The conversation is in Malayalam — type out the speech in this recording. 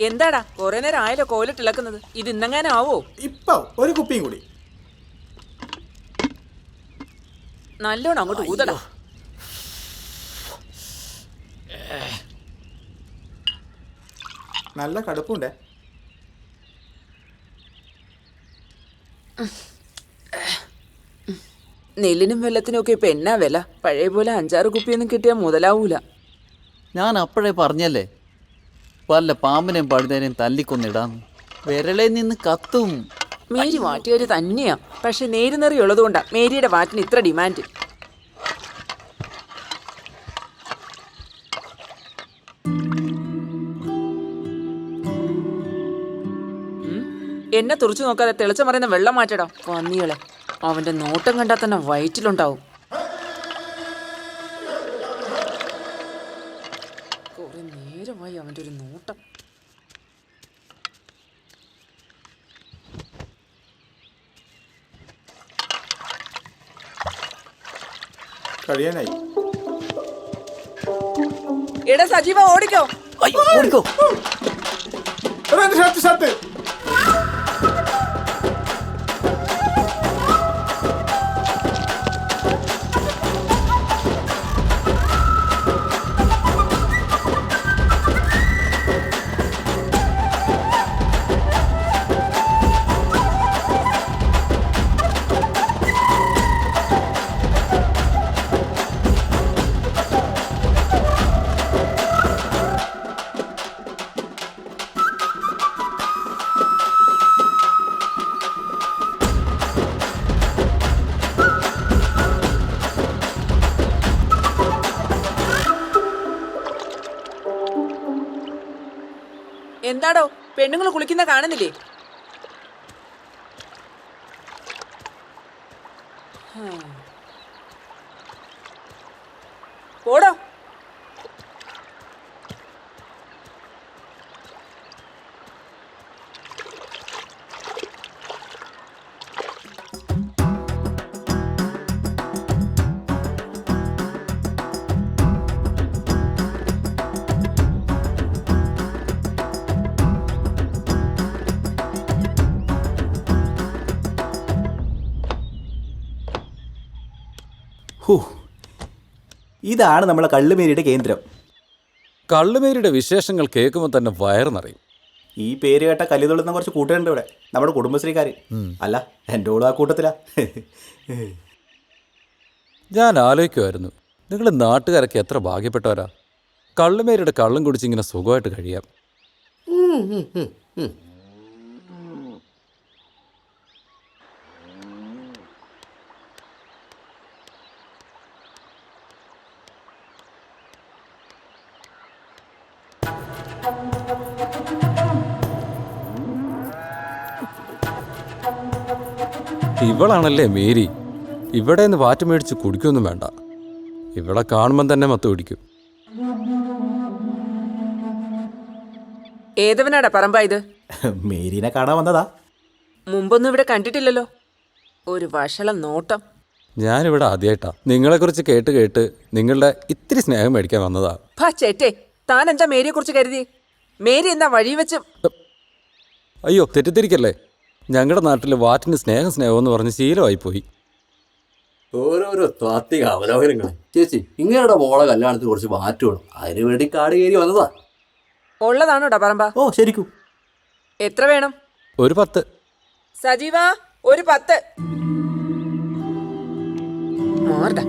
എന്താടാ കുറെ നേരം ആയാലോ കോലിട്ട് ഇളക്കുന്നത്? ഇത് ഇന്നെങ്ങാനാവോ? ഇപ്പൊ ഒരു കുപ്പിയും കൂടി. നല്ലോണം അങ്ങോട്ട് ഊതടാ. നല്ല കടുപ്പുണ്ടേ. നെല്ലിനും വെള്ളത്തിനും ഒക്കെ ഇപ്പൊ എന്നാ വില? പഴയ പോലെ 5-6 കുപ്പിയൊന്നും കിട്ടിയാൽ മുതലാവൂല. ഞാൻ അപ്പോഴേ പറഞ്ഞല്ലേ, വല്ല പാമ്പിനെയും പഴുതേനെയും തല്ലിക്കൊന്നിടാം, വിരളയിൽ നിന്ന് കത്തും. മേരി വാറ്റുകാര് തന്നെയാ. പക്ഷെ നേരുന്നറി ഉള്ളതുകൊണ്ടാ മേരിയുടെ വാറ്റിന് ഇത്ര ഡിമാൻഡ്. എന്നെ തുറച്ചു നോക്കാതെ തെളിച്ച മറിയുന്ന വെള്ളം മാറ്റടാ പന്നികളെ. അവന്റെ നോട്ടം കണ്ടാൽ തന്നെ വയറ്റിലുണ്ടാവും. കുറെ നേരമായി അവന്റെ ഒരു നോട്ടം. കഴിയാനായി. എടാ സജീവ ഓടിക്കോ. ഓടിക്കോ. ഷർട്ട് എന്താടോ പെണ്ണുങ്ങൾ കുളിക്കുന്ന കാണുന്നില്ലേ? പോടോ. ഇതാണ് നമ്മളെ കള്ളുമേരിയുടെ കേന്ദ്രം. കള്ളുമേരിയുടെ വിശേഷങ്ങൾ കേൾക്കുമ്പോൾ തന്നെ വയറ് നിറയും. ഈ പേര് കേട്ട കലിതുള്ളുന്ന കുറച്ച് കൂട്ടുകാരുണ്ട് ഇവിടെ, നമ്മുടെ കുടുംബശ്രീക്കാർ. അല്ല, എൻ്റെ ഓളും ആ കൂട്ടത്തിലാ. ഞാൻ ആലോചിക്കുമായിരുന്നു, നിങ്ങൾ നാട്ടുകാരൊക്കെ എത്ര ഭാഗ്യപ്പെട്ടവരാ. കള്ളുമേരിയുടെ കള്ളും കുടിച്ചിങ്ങനെ സുഖമായിട്ട് കഴിയാം. ഇവളാണല്ലേ മേരി. ഇവിടെ നിന്ന് വാറ്റ് മേടിച്ച് കുടിക്കൊന്നും വേണ്ട, ഇവിടെ കാണുമ്പം തന്നെ മത്ത് പിടിക്കും. ഏതവനാടാ പറമ്പാ ഇത്? മേരിനെ കാണാൻ വന്നതാ. മുമ്പൊന്നും ഇവിടെ കണ്ടിട്ടില്ലല്ലോ. ഒരു വഷളം നോട്ടം. ഞാനിവിടെ ആദ്യമായിട്ടാ നിങ്ങളെക്കുറിച്ച് കേട്ട് കേട്ട് നിങ്ങളുടെ ഇത്തിരി സ്നേഹം മേടിക്കാൻ വന്നതാ. ചേട്ടേ, താൻ എന്താ മേരിയെ കുറിച്ച് കരുതി? മേരി എന്താ വഴി വെച്ച്? അയ്യോ, തെറ്റിദ്ധരിക്കല്ലേ. ഞങ്ങളുടെ നാട്ടിൽ വാറ്റിന് സ്നേഹം എന്ന് പറഞ്ഞ് ശീലമായിപ്പോയി. ഓരോരോ താത്വിക അവലോകനങ്ങൾ. ചേച്ചി, ഇങ്ങനെയുടെ മോളെ കല്യാണത്തിന് കുറച്ച് വാറ്റ് വേണം, അതിനു വേണ്ടി കാട് കയറി വന്നതാ. ഉള്ളതാണോടാ പറമ്പാ? ഓ ശരിക്കും. എത്ര വേണം? ഒരു 10. സജീവ, ഒരു 10. മാറടാ.